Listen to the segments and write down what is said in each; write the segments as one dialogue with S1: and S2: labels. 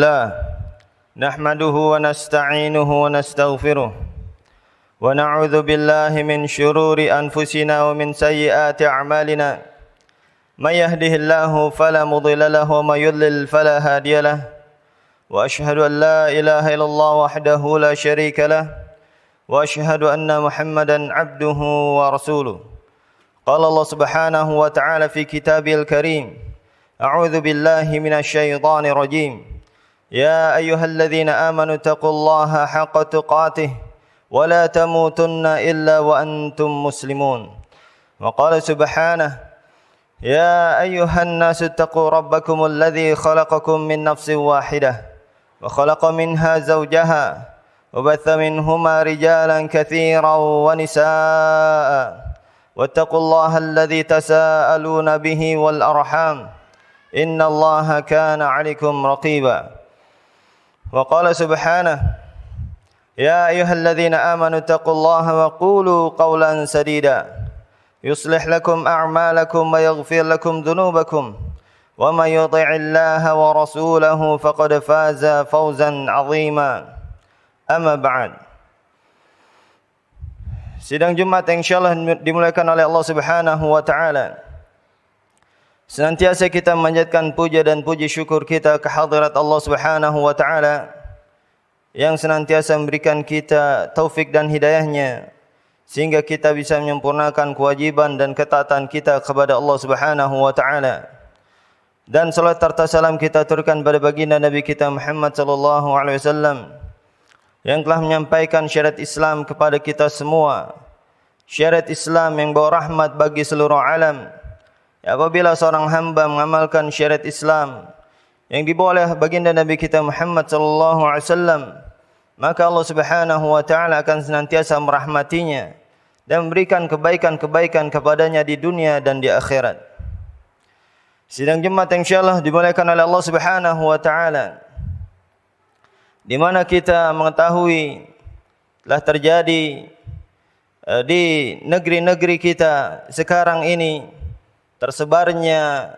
S1: الله نحمده ونستعينه ونستغفره ونعوذ بالله من شرور أنفسنا ومن سيئات أعمالنا من يهده الله فلا مضل له ومن يضلل فلا هادي له وأشهد أن لا إله إلا الله وحده لا شريك له وأشهد أن محمدا عبده ورسوله قال الله سبحانه وتعالى في كتابه الكريم أعوذ بالله من الشيطان الرجيم يا أيها الذين آمنوا اتقوا الله حق تقاته ولا تموتن إلا وأنتم مسلمون وقال سبحانه يا أيها الناس اتقوا ربكم الذي خلقكم من نفس واحدة وخلق منها زوجها وبث منهما رجالا كثيرا ونساء واتقوا الله الذي تساءلون به والأرحام إن الله كان عليكم رقيبا وقال سبحانه يا أيها الذين آمنوا اتقوا الله وقولوا قولا سديدا يصلح لكم أعمالكم ويغفر لكم ذنوبكم ومن يطع الله ورسوله فقد فاز فوزا عظيما أما بعد. Sidang Jumat yang insyaallah dimuliakan oleh Allah Subhanahu wa taala. Senantiasa kita memanjatkan puja dan puji syukur kita ke hadirat Allah Subhanahu wa taala yang senantiasa memberikan kita taufik dan hidayahnya sehingga kita bisa menyempurnakan kewajiban dan ketaatan kita kepada Allah Subhanahu wa taala. Dan salat serta salam kita aturkan pada baginda Nabi kita Muhammad sallallahu alaihi wasallam yang telah menyampaikan syariat Islam kepada kita semua. Syariat Islam yang bawa rahmat bagi seluruh alam. Apabila seorang hamba mengamalkan syariat Islam yang dibawa oleh baginda Nabi kita Muhammad sallallahu alaihi wasallam, maka Allah Subhanahu wa taala akan senantiasa merahmatinya dan memberikan kebaikan-kebaikan kepadanya di dunia dan di akhirat. Sidang Jumat yang insyaallah dimuliakan oleh Allah Subhanahu wa taala, di mana kita mengetahui telah terjadi di negeri-negeri kita sekarang ini tersebarnya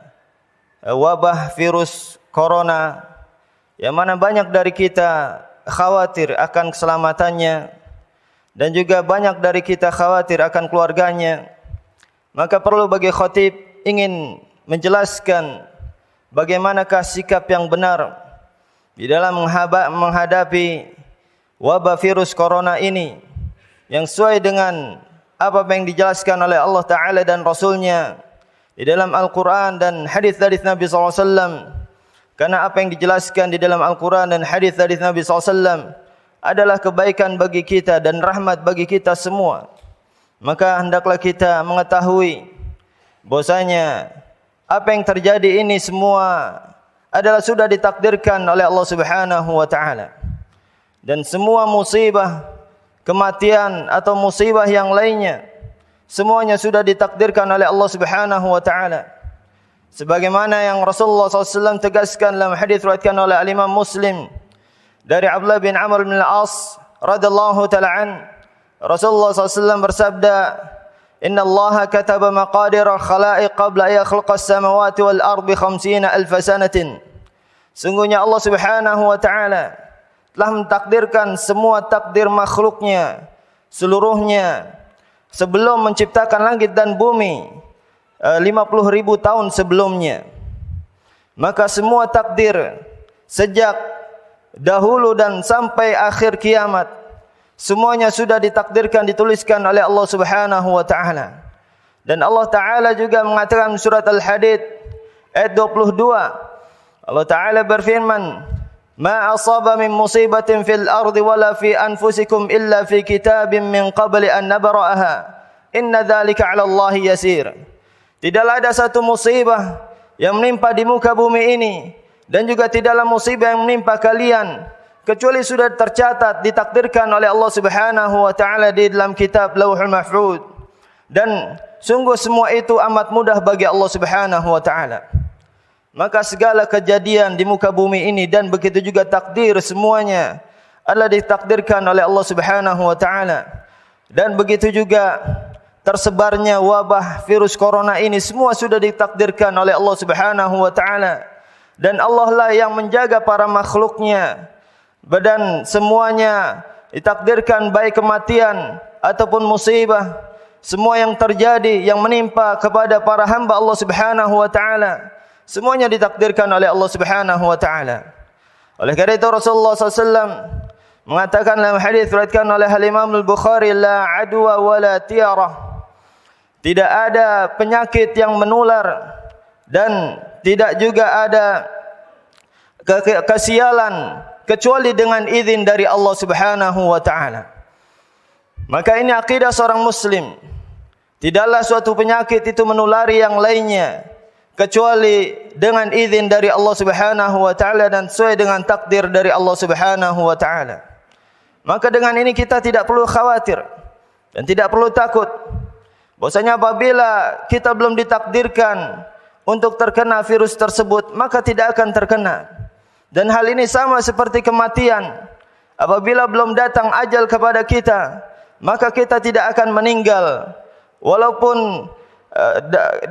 S1: wabah virus corona, yang mana banyak dari kita khawatir akan keselamatannya dan juga banyak dari kita khawatir akan keluarganya. Maka perlu bagi khatib ingin menjelaskan bagaimanakah sikap yang benar di dalam menghadapi wabah virus corona ini yang sesuai dengan apa yang dijelaskan oleh Allah Ta'ala dan Rasulnya di dalam Al-Quran dan hadis dari Nabi SAW. Karena apa yang dijelaskan di dalam Al-Quran dan hadis dari Nabi SAW adalah kebaikan bagi kita dan rahmat bagi kita semua. Maka hendaklah kita mengetahui bahwasanya apa yang terjadi ini semua adalah sudah ditakdirkan oleh Allah Subhanahu wa taala. Dan semua musibah, kematian atau musibah yang lainnya semuanya sudah ditakdirkan oleh Allah Subhanahu wa taala. Sebagaimana yang Rasulullah SAW tegaskan dalam hadis riwayatkan oleh Imam Muslim dari Abdullah bin Amr bin Al-As radhiyallahu taala an, Rasulullah SAW bersabda, "Inna Allah kataba maqadir al-khalaiq qabla an yakhluqa as-samawati wal ardi 50,000 sanatin." Sungguhnya Allah Subhanahu wa taala telah mentakdirkan semua takdir makhluknya seluruhnya sebelum menciptakan langit dan bumi 50,000 tahun sebelumnya. Maka semua takdir sejak dahulu dan sampai akhir kiamat semuanya sudah ditakdirkan, dituliskan oleh Allah Subhanahu wa taala. Dan Allah Taala juga mengatakan surat Al-Hadid ayat 22, Allah Taala berfirman, "Ma asaba min musibatin fil ardi wala fi anfusikum illa fi kitabim min qabli an nabra'aha. Inna dzalika 'ala Allahi yasir." Tidaklah ada satu musibah yang menimpa di muka bumi ini dan juga tidaklah musibah yang menimpa kalian kecuali sudah tercatat, ditakdirkan oleh Allah Subhanahu wa taala di dalam kitab Lauhul Mahfuz. Dan sungguh semua itu amat mudah bagi Allah Subhanahu wa taala. Maka segala kejadian di muka bumi ini dan begitu juga takdir semuanya adalah ditakdirkan oleh Allah Subhanahu wa taala. Dan begitu juga tersebarnya wabah virus corona ini semua sudah ditakdirkan oleh Allah Subhanahu wa taala. dan Allah lah yang menjaga para makhluknya, dan semuanya ditakdirkan baik kematian ataupun musibah, semua yang terjadi yang menimpa kepada para hamba Allah Subhanahu wa taala, semuanya ditakdirkan oleh Allah Subhanahu wa taala. Oleh karena itu Rasulullah SAW mengatakan dalam hadis diriwayatkan oleh Imam Al-Bukhari, la adwa wala tiarah. Tidak ada penyakit yang menular dan tidak juga ada kesialan kecuali dengan izin dari Allah Subhanahu wa taala. Maka ini akidah seorang muslim. Tidaklah suatu penyakit itu menulari yang lainnya kecuali dengan izin dari Allah Subhanahu wa taala dan sesuai dengan takdir dari Allah Subhanahu wa taala. Maka dengan ini kita tidak perlu khawatir dan tidak perlu takut. Bahwasanya apabila kita belum ditakdirkan untuk terkena virus tersebut, maka tidak akan terkena. Dan hal ini sama seperti kematian. Apabila belum datang ajal kepada kita, maka kita tidak akan meninggal. Walaupun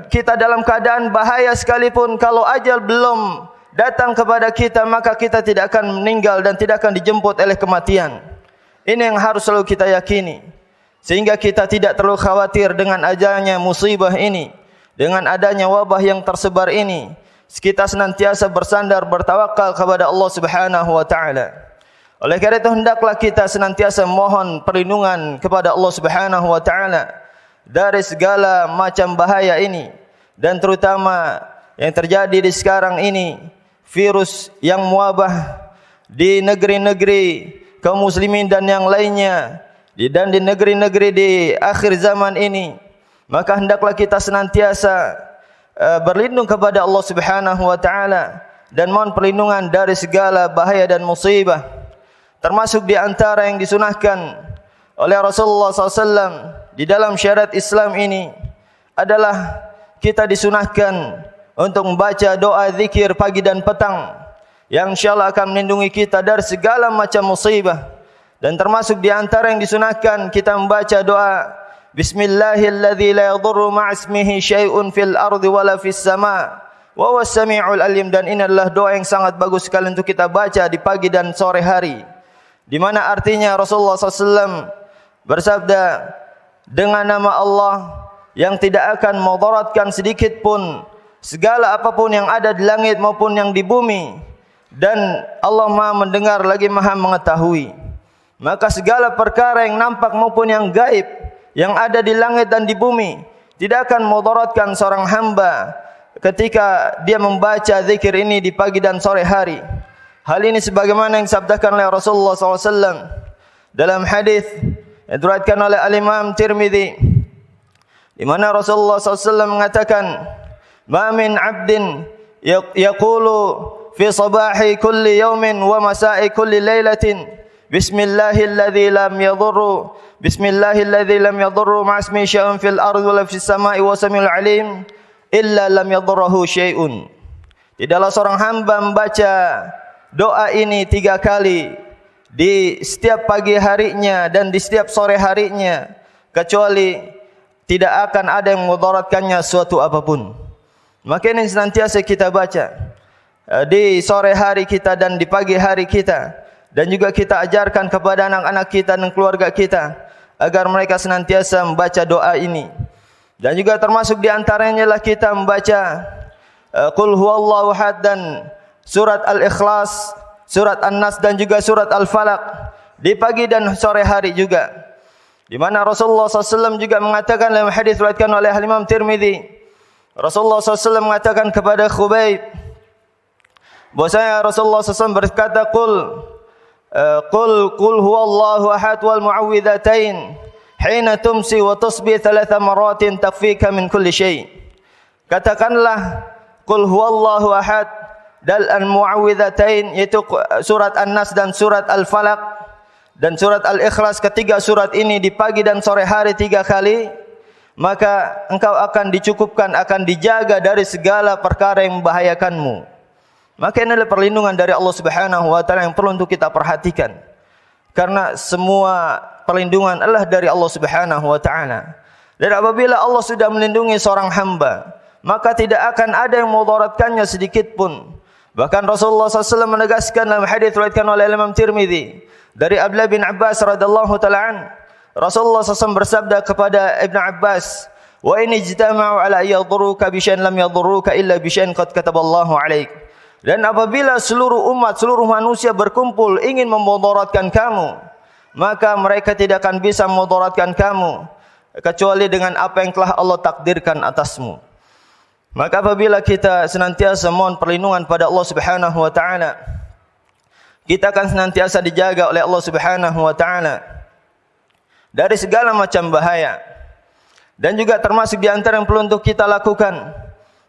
S1: kita dalam keadaan bahaya sekalipun, kalau ajal belum datang kepada kita, maka kita tidak akan meninggal dan tidak akan dijemput oleh kematian. Ini yang harus selalu kita yakini, sehingga kita tidak terlalu khawatir dengan ajalnya musibah ini, dengan adanya wabah yang tersebar ini. Kita senantiasa bersandar, bertawakal kepada Allah Subhanahu wa taala. Oleh karena itu hendaklah kita senantiasa mohon perlindungan kepada Allah Subhanahu wa taala dari segala macam bahaya ini, dan terutama yang terjadi di sekarang ini, virus yang mewabah di negeri-negeri kaum muslimin dan yang lainnya, dan di negeri-negeri di akhir zaman ini. Maka hendaklah kita senantiasa berlindung kepada Allah Subhanahu wa taala dan mohon perlindungan dari segala bahaya dan musibah. Termasuk di antara yang disunahkan oleh Rasulullah SAW di dalam syariat Islam ini adalah kita disunahkan untuk membaca doa zikir pagi dan petang yang insyaallah akan melindungi kita dari segala macam musibah. Dan termasuk di antara yang disunahkan kita membaca doa Bismillahilladzi la yadurru ma'ismihi syai'un fil ardi wala fis sama' wa huwas sami'ul alim. Dan ini adalah doa yang sangat bagus sekali untuk kita baca di pagi dan sore hari, di mana artinya Rasulullah SAW bersabda, dengan nama Allah yang tidak akan mudaratkan sedikit pun segala apapun yang ada di langit maupun yang di bumi, dan Allah Maha mendengar lagi Maha mengetahui. Maka segala perkara yang nampak maupun yang gaib yang ada di langit dan di bumi tidak akan mudaratkan seorang hamba ketika dia membaca zikir ini di pagi dan sore hari. Hal ini sebagaimana yang disabdakan oleh Rasulullah SAW dalam hadis yang diriwayatkan oleh Al-Imam Tirmidzi, di mana Rasulullah SAW mengatakan, "Ma min 'abdin yaqulu fi sabahi kulli yawmin wa masa'i kulli lailatin Bismillahilladzi lam yadurru ma'asmi syai'un fil ardi wala fis sama'i wa samiul alim illa lam yadurruhu syai'un." Tidaklah seorang hamba membaca doa ini 3 kali di setiap pagi harinya dan di setiap sore harinya, kecuali tidak akan ada yang mudaratkannya suatu apapun. Maka ini senantiasa kita baca di sore hari kita dan di pagi hari kita, dan juga kita ajarkan kepada anak-anak kita dan keluarga kita agar mereka senantiasa membaca doa ini. Dan juga termasuk di antaranya adalah kita membaca Qul huwallahu ahad dan surat Al-Ikhlas, surat An-Nas dan juga surat Al-Falaq di pagi dan sore hari juga. Di mana Rasulullah SAW juga mengatakan dalam hadis riwayatkan oleh Imam Tirmidzi, Rasulullah SAW mengatakan kepada Khubayb, bahwasanya Rasulullah SAW berkata, Qul huwallahu ahad wal mu'awwidhatain hina tumsi wa tusbih 3 maratin takfika min kulli syai'. Katakanlah Qul huwallahu ahad dan al-mu'awwidhatain, yaitu surat An-Nas dan surat Al-Falaq dan surat Al-Ikhlas. Ketiga surat ini di pagi dan sore hari 3 kali, maka engkau akan dicukupkan, akan dijaga dari segala perkara yang membahayakanmu. Maka ini adalah perlindungan dari Allah Subhanahu wa taala yang perlu untuk kita perhatikan. Karena semua perlindungan adalah dari Allah Subhanahu wa taala. Dan apabila Allah sudah melindungi seorang hamba, maka tidak akan ada yang mudaratkannya sedikit pun. Bahkan Rasulullah SAW menegaskan dalam hadis riwayatkan oleh Imam Tirmidzi dari Abdullah bin Abbas radhiyallahu taala an, Rasulullah SAW bersabda kepada Ibn Abbas, "Wa in ijtama'u ala yadurruka bi syai'in lam yadurruka illa bi syai'in qad kataballahu 'alaik." Dan apabila seluruh umat, seluruh manusia berkumpul ingin memudaratkan kamu, maka mereka tidak akan bisa memudaratkan kamu kecuali dengan apa yang telah Allah takdirkan atasmu. Maka apabila kita senantiasa mohon perlindungan pada Allah Subhanahu wa taala, kita akan senantiasa dijaga oleh Allah Subhanahu wa taala dari segala macam bahaya. Dan juga termasuk di antara yang perlu untuk kita lakukan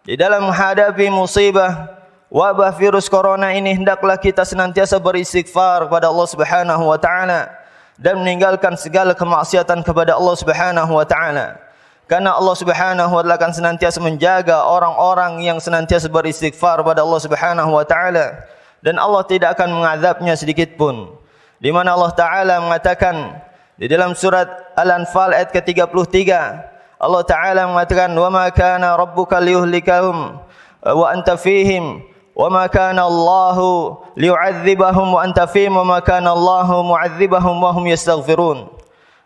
S1: di dalam menghadapi musibah wabah virus corona ini, hendaklah kita senantiasa beristighfar kepada Allah Subhanahu wa taala dan meninggalkan segala kemaksiatan kepada Allah Subhanahu wa taala. Karena Allah Subhanahu wa taala akan senantiasa menjaga orang-orang yang senantiasa beristighfar kepada Allah Subhanahu wa taala, dan Allah tidak akan mengazabnya sedikit pun. Di mana Allah taala mengatakan di dalam surat Al-Anfal ayat ke-33, Allah taala mengatakan, "Wa ma kana rabbuka liyuhlikahum wa anta fihim wa ma kana Allahu liyu'adzibahum wa anta fihim wa ma kana Allahu mu'adzibahum wa hum yastaghfirun."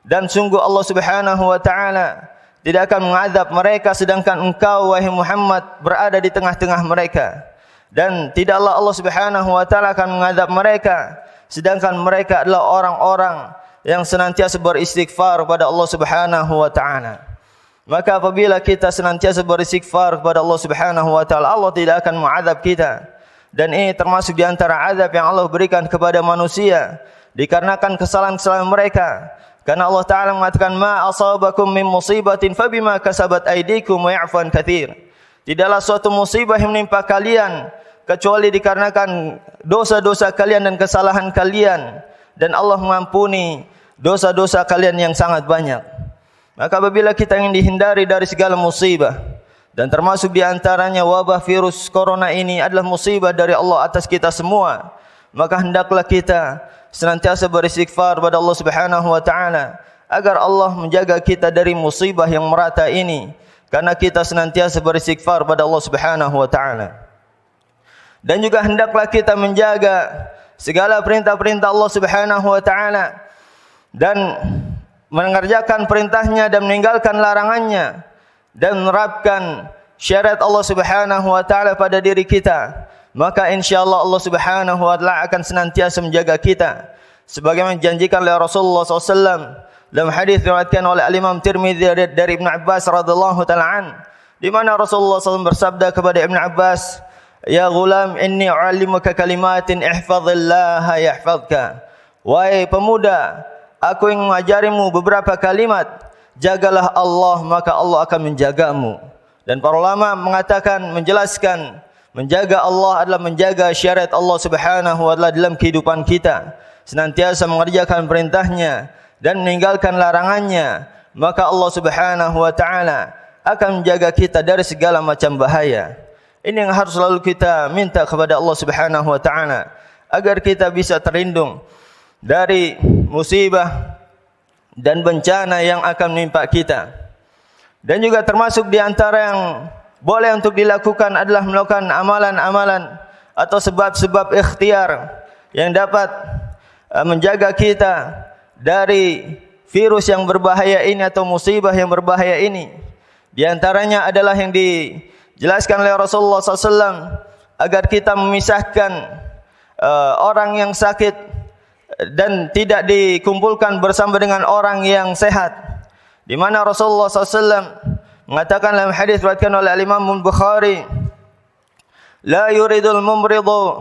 S1: Dan sungguh Allah Subhanahu wa taala tidak akan mengazab mereka sedangkan engkau wahai Muhammad berada di tengah-tengah mereka, dan tidaklah Allah Subhanahu wa taala akan mengazab mereka sedangkan mereka adalah orang-orang yang senantiasa beristighfar kepada Allah Subhanahu wa taala. Maka apabila kita senantiasa beristighfar kepada Allah Subhanahu wa taala, Allah tidak akan mengazab kita. Dan ini termasuk di antara azab yang Allah berikan kepada manusia dikarenakan kesalahan-kesalahan mereka. Karena Allah Ta'ala mengatakan, "Ma asabakum min musibatin fabima kasabat aydikum wa ya'fu an katsir." Tidaklah suatu musibah yang menimpa kalian kecuali dikarenakan dosa-dosa kalian dan kesalahan kalian, dan Allah mengampuni dosa-dosa kalian yang sangat banyak. Maka apabila kita ingin dihindari dari segala musibah, dan termasuk di antaranya wabah virus corona ini adalah musibah dari Allah atas kita semua, maka hendaklah kita senantiasa beristighfar kepada Allah Subhanahu wa taala agar Allah menjaga kita dari musibah yang merata ini, karena kita senantiasa beristighfar kepada Allah Subhanahu wa taala. Dan juga hendaklah kita menjaga segala perintah-perintah Allah Subhanahu wa taala dan mengerjakan perintahnya dan meninggalkan larangannya, dan menerapkan syariat Allah Subhanahu wa taala pada diri kita. Maka insyaallah Allah Subhanahu wa taala akan senantiasa menjaga kita sebagaimana dijanjikan oleh Rasulullah SAW dalam hadis diriwayatkan oleh Imam Tirmidzi dari Ibn Abbas radhiyallahu taala an, di mana Rasulullah SAW bersabda kepada Ibn Abbas, "Ya ghulam, inni u'allimuka kalimatin ihfazillaha yahfazka." Wahai pemuda, aku ingin mengajarimu beberapa kalimat, jagalah Allah maka Allah akan menjagamu. Dan para ulama mengatakan, menjelaskan, menjaga Allah adalah menjaga syariat Allah Subhanahu wa taala dalam kehidupan kita, senantiasa mengerjakan perintahnya dan meninggalkan larangannya, maka Allah Subhanahu wa taala akan menjaga kita dari segala macam bahaya. Ini yang harus selalu kita minta kepada Allah Subhanahu wa taala agar kita bisa terlindung dari musibah dan bencana yang akan menimpa kita. Dan juga termasuk di antara yang boleh untuk dilakukan adalah melakukan amalan-amalan atau sebab-sebab ikhtiar yang dapat menjaga kita dari virus yang berbahaya ini atau musibah yang berbahaya ini. Di antaranya adalah yang dijelaskan oleh Rasulullah SAW agar kita memisahkan orang yang sakit dan tidak dikumpulkan bersama dengan orang yang sehat. Di mana Rasulullah SAW mengatakan dalam hadis riwayatkan oleh Imam Bukhari, "La yuridul mumridu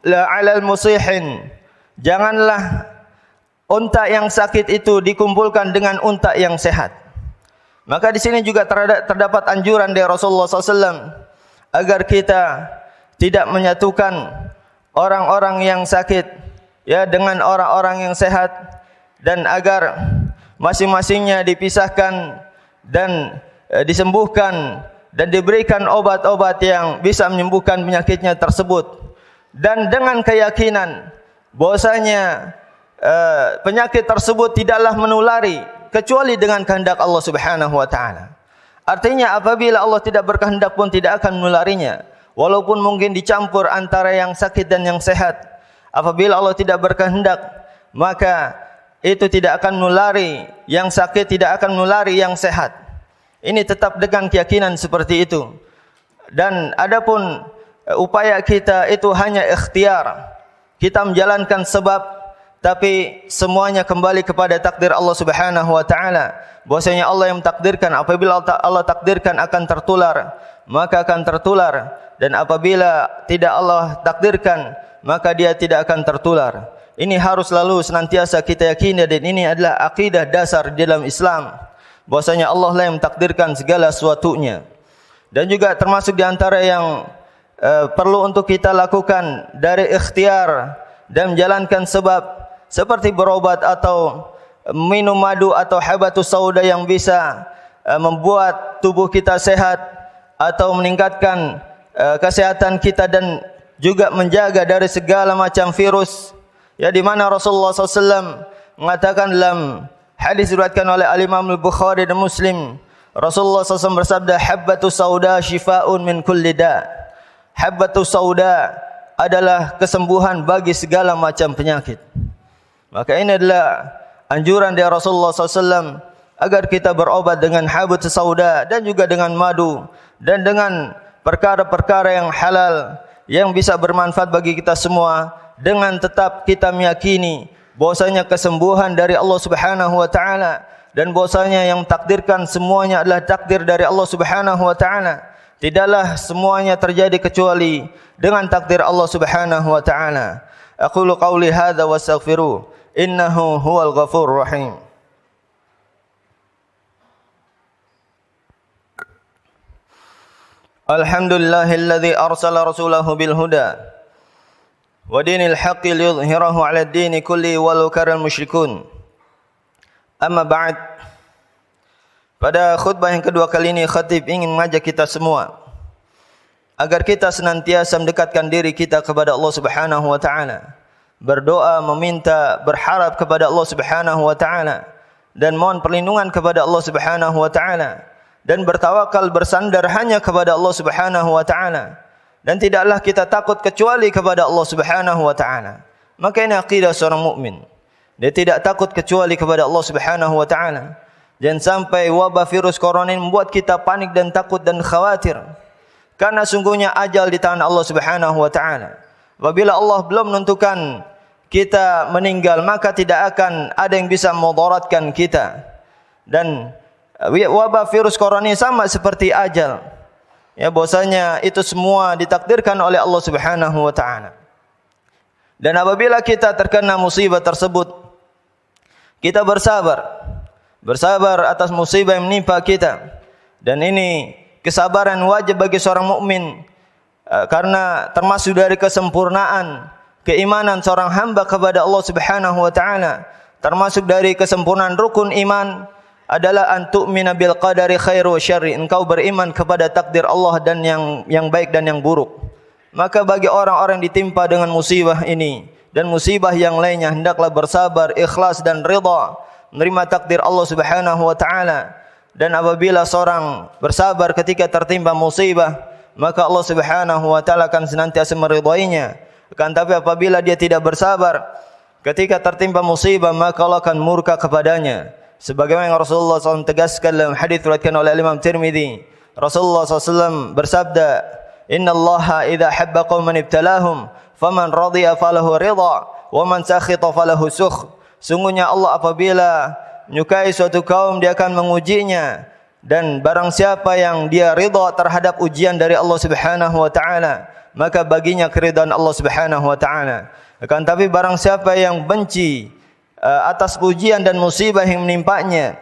S1: la 'alal musihin." Janganlah unta yang sakit itu dikumpulkan dengan unta yang sehat. Maka di sini juga terdapat anjuran dari Rasulullah SAW agar kita tidak menyatukan orang-orang yang sakit ya dengan orang-orang yang sehat, dan agar masing-masingnya dipisahkan dan disembuhkan dan diberikan obat-obat yang bisa menyembuhkan penyakitnya tersebut, dan dengan keyakinan bahwasanya penyakit tersebut tidaklah menulari kecuali dengan kehendak Allah Subhanahu wa taala. Artinya apabila Allah tidak berkehendak pun tidak akan menularinya. walaupun mungkin dicampur antara yang sakit dan yang sehat. Apabila Allah tidak berkehendak, maka itu tidak akan menulari yang sakit, tidak akan menulari yang sehat. Ini tetap dengan keyakinan seperti itu. Dan adapun upaya kita itu hanya ikhtiar. Kita menjalankan sebab, tapi semuanya kembali kepada takdir Allah Subhanahu wa taala. Bahwasanya Allah yang takdirkan, apabila Allah takdirkan akan tertular, maka akan tertular, dan apabila tidak Allah takdirkan, maka dia tidak akan tertular. Ini harus selalu senantiasa kita yakini, dan ini adalah akidah dasar di dalam Islam, bahwasanya Allah lah yang mentakdirkan segala sesuatunya. Dan juga termasuk di antara yang perlu untuk kita lakukan dari ikhtiar dan menjalankan sebab, seperti berobat atau minum madu atau habatus sauda yang bisa membuat tubuh kita sehat atau meningkatkan kesehatan kita, dan juga menjaga dari segala macam virus. Ya, di mana Rasulullah SAW mengatakan dalam hadis diriwayatkan oleh Al-Imam Al-Bukhari dan Muslim, Rasulullah SAW bersabda, "Habbatus sauda shifaa'un min kulli da'." Habbatus sauda adalah kesembuhan bagi segala macam penyakit. Maka ini adalah anjuran dari Rasulullah SAW agar kita berobat dengan habbatus sauda, dan juga dengan madu, dan dengan perkara-perkara yang halal yang bisa bermanfaat bagi kita semua, dengan tetap kita meyakini bahwasanya kesembuhan dari Allah Subhanahu wa taala, dan bahwasanya yang takdirkan semuanya adalah takdir dari Allah Subhanahu wa taala. Tidaklah semuanya terjadi kecuali dengan takdir Allah Subhanahu wa taala. Aqulu qauli hadza wa astaghfiru innahu huwal ghafurur rahim. Alhamdulillahilladzi arsala rasulahu bil huda wa dinil haqqi liyudhhirahu 'ala ad-dini kulli walau karal musyrikun. Amma ba'd. Pada khutbah yang kedua kali ini, khatib ingin mengajak kita semua agar kita senantiasa mendekatkan diri kita kepada Allah Subhanahu wa taala, berdoa, meminta, berharap kepada Allah Subhanahu wa taala, dan mohon perlindungan kepada Allah Subhanahu wa taala, dan bertawakal, bersandar hanya kepada Allah Subhanahu wa taala. Dan tidaklah kita takut kecuali kepada Allah Subhanahu wa taala. Maka ini akidah seorang mukmin. Dia tidak takut kecuali kepada Allah Subhanahu wa taala. Jangan sampai wabah virus corona ini membuat kita panik dan takut dan khawatir. Karena sungguhnya ajal di tangan Allah Subhanahu wa taala. Apabila Allah belum menentukan kita meninggal, maka tidak akan ada yang bisa memudaratkan kita. Dan wabah virus corona ini sama seperti ajal. Ya, bahwasanya itu semua ditakdirkan oleh Allah Subhanahu wa taala. Dan apabila kita terkena musibah tersebut, kita bersabar. Bersabar atas musibah yang menimpa kita. Dan ini kesabaran wajib bagi seorang mukmin, karena termasuk dari kesempurnaan keimanan seorang hamba kepada Allah Subhanahu wa taala. Termasuk dari kesempurnaan rukun iman adalah antu'mina bil qadari khairu wa syarri, engkau beriman kepada takdir Allah dan yang baik dan yang buruk. Maka bagi orang-orang yang ditimpa dengan musibah ini dan musibah yang lainnya, hendaklah bersabar, ikhlas dan ridha menerima takdir Allah Subhanahu wa taala. Dan apabila seorang bersabar ketika tertimpa musibah, maka Allah Subhanahu wa taala akan senantiasa meridainya. Akan tapi apabila dia tidak bersabar ketika tertimpa musibah, maka Allah akan murka kepadanya. Sebagaimana yang Rasulullah SAW tegaskan dalam hadis riwayatkan oleh Imam Tirmidzi, Rasulullah SAW bersabda, "Inna Allaha idza habba qauman ibtalahum, faman radiya falahu ridha, wa man sakhita falahu sukh." Sungguhnya Allah apabila menyukai suatu kaum, dia akan mengujinya, dan barang siapa yang dia ridha terhadap ujian dari Allah Subhanahu wa taala, maka baginya keridhaan Allah Subhanahu wa taala. Akan tapi barang siapa yang benci atas ujian dan musibah yang menimpanya,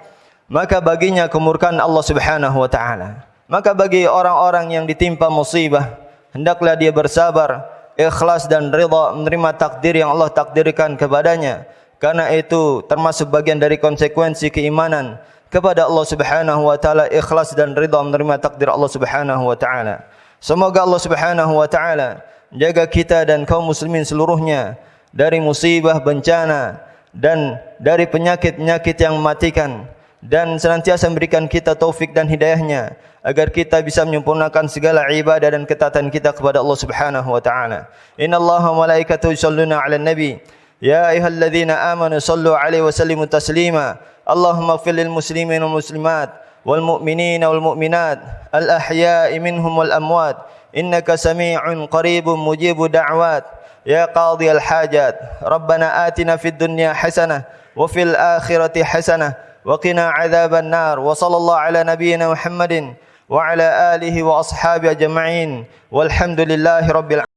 S1: maka baginya kemurkaan Allah Subhanahu wa taala. Maka bagi orang-orang yang ditimpa musibah, hendaklah dia bersabar, ikhlas dan ridha menerima takdir yang Allah takdirkan kepadanya, karena itu termasuk bagian dari konsekuensi keimanan kepada Allah Subhanahu wa taala, ikhlas dan ridha menerima takdir Allah Subhanahu wa taala. Semoga Allah Subhanahu wa taala menjaga kita dan kaum muslimin seluruhnya dari musibah, bencana, dan dari penyakit-penyakit yang mematikan, dan senantiasa memberikan kita taufik dan hidayahnya agar kita bisa menyempurnakan segala ibadah dan ketaatan kita kepada Allah Subhanahu wa taala. Innallaha wa malaikatahu yusholluna 'alan nabi ya ayyuhalladzina amanu shallu 'alaihi wa sallimu taslima. Allahumma ighfir lil muslimin wal muslimat wal mu'minina wal mu'minat al ahya'i minhum wal amwat innaka sami'un qaribun mujibud da'wat ya qadhiyal hajat. Rabbana atina fid dunya hasanah wa fil akhirati hasanah wa qina adzaban nar. Wa sallallahu ala nabiyyina Muhammadin wa ala alihi wa ashabihi ajma'in walhamdulillahi rabbil alamin.